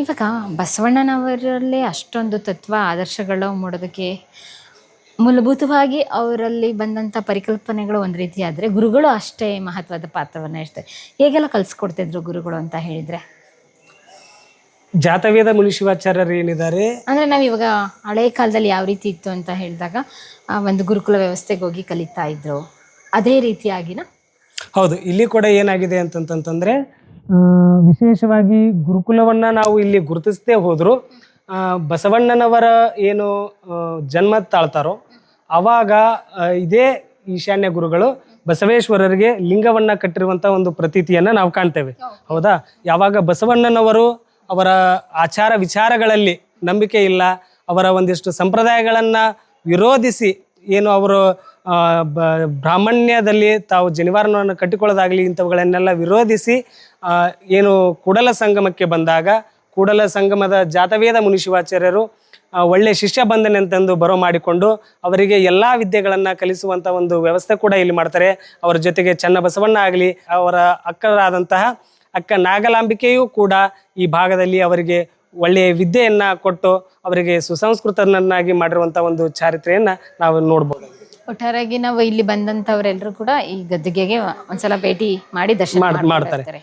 ಇವಾಗ ಬಸವಣ್ಣನವರಲ್ಲೇ ಅಷ್ಟೊಂದು ತತ್ವ ಆದರ್ಶಗಳು ಮೂಡೋದಕ್ಕೆ ಮೂಲಭೂತವಾಗಿ ಅವರಲ್ಲಿ ಬಂದಂಥ ಪರಿಕಲ್ಪನೆಗಳು ಒಂದು ರೀತಿ ಆದರೆ ಗುರುಗಳು ಅಷ್ಟೇ ಮಹತ್ವದ ಪಾತ್ರವನ್ನು ಇರ್ತಾರೆ. ಹೇಗೆಲ್ಲ ಕಲಿಸ್ಕೊಡ್ತಿದ್ರು ಗುರುಗಳು ಅಂತ ಹೇಳಿದರೆ? ಜಾತವೇದ ಮುನಿಶಿವಾಚಾರ್ಯರು ಏನಿದ್ದಾರೆ ಅಂದರೆ ನಾವು ಇವಾಗ ಹಳೆಯ ಕಾಲದಲ್ಲಿ ಯಾವ ರೀತಿ ಇತ್ತು ಅಂತ ಹೇಳಿದಾಗ ಒಂದು ಗುರುಕುಲ ವ್ಯವಸ್ಥೆಗೆ ಹೋಗಿ ಕಲಿತಾ ಇದ್ರು, ಅದೇ ರೀತಿಯಾಗಿನ? ಹೌದು, ಇಲ್ಲಿ ಕೂಡ ಏನಾಗಿದೆ ಅಂತಂತಂದ್ರೆ ವಿಶೇಷವಾಗಿ ಗುರುಕುಲವನ್ನ ನಾವು ಇಲ್ಲಿ ಗುರುತಿಸದೇ ಹೋದ್ರು ಬಸವಣ್ಣನವರ ಏನು ಜನ್ಮ ತಾಳ್ತಾರೋ ಅವಾಗ ಇದೇ ಈಶಾನ್ಯ ಗುರುಗಳು ಬಸವೇಶ್ವರರಿಗೆ ಲಿಂಗವನ್ನ ಕಟ್ಟಿರುವಂತ ಒಂದು ಪ್ರತೀತಿಯನ್ನ ನಾವು ಕಾಣ್ತೇವೆ. ಹೌದಾ? ಯಾವಾಗ ಬಸವಣ್ಣನವರು ಅವರ ಆಚಾರ ವಿಚಾರಗಳಲ್ಲಿ ನಂಬಿಕೆ ಇಲ್ಲ, ಅವರ ಒಂದಿಷ್ಟು ಸಂಪ್ರದಾಯಗಳನ್ನ ವಿರೋಧಿಸಿ ಏನು ಅವರು ಬ್ರಾಹ್ಮಣ್ಯದಲ್ಲಿ ತಾವು ಜನಿವಾರವನ್ನು ಕಟ್ಟಿಕೊಳ್ಳೋದಾಗಲಿ ಇಂಥವುಗಳನ್ನೆಲ್ಲ ವಿರೋಧಿಸಿ ಏನು ಕೂಡಲ ಸಂಗಮಕ್ಕೆ ಬಂದಾಗ ಕೂಡಲ ಸಂಗಮದ ಜಾತವೇದ ಮುನಿಶಿವಾಚಾರ್ಯರು ಒಳ್ಳೆ ಶಿಷ್ಯ ಬಂಧನೆ ಅಂತಂದು ಬರೋ ಮಾಡಿಕೊಂಡು ಅವರಿಗೆ ಎಲ್ಲ ವಿದ್ಯೆಗಳನ್ನು ಕಲಿಸುವಂಥ ಒಂದು ವ್ಯವಸ್ಥೆ ಕೂಡ ಇಲ್ಲಿ ಮಾಡ್ತಾರೆ. ಅವರ ಜೊತೆಗೆ ಚನ್ನಬಸವಣ್ಣ ಆಗಲಿ ಅವರ ಅಕ್ಕರಾದಂತಹ ಅಕ್ಕ ನಾಗಲಾಂಬಿಕೆಯೂ ಕೂಡ ಈ ಭಾಗದಲ್ಲಿ ಅವರಿಗೆ ಒಳ್ಳೆಯ ವಿದ್ಯೆಯನ್ನು ಕೊಟ್ಟು ಅವರಿಗೆ ಸುಸಂಸ್ಕೃತನನ್ನಾಗಿ ಮಾಡಿರುವಂಥ ಒಂದು ಚಾರಿತ್ರೆಯನ್ನು ನಾವು ನೋಡ್ಬೋದು. ಒಟ್ಟಾರೆಯಾಗಿ ನಾವು ಇಲ್ಲಿ ಬಂದಂಥವರೆಲ್ಲರೂ ಕೂಡ ಈ ಗದ್ದುಗೆಗೆ ಒಂದ್ಸಲ ಭೇಟಿ ಮಾಡಿ ದರ್ಶನ ಮಾಡ್ತಾರೆ.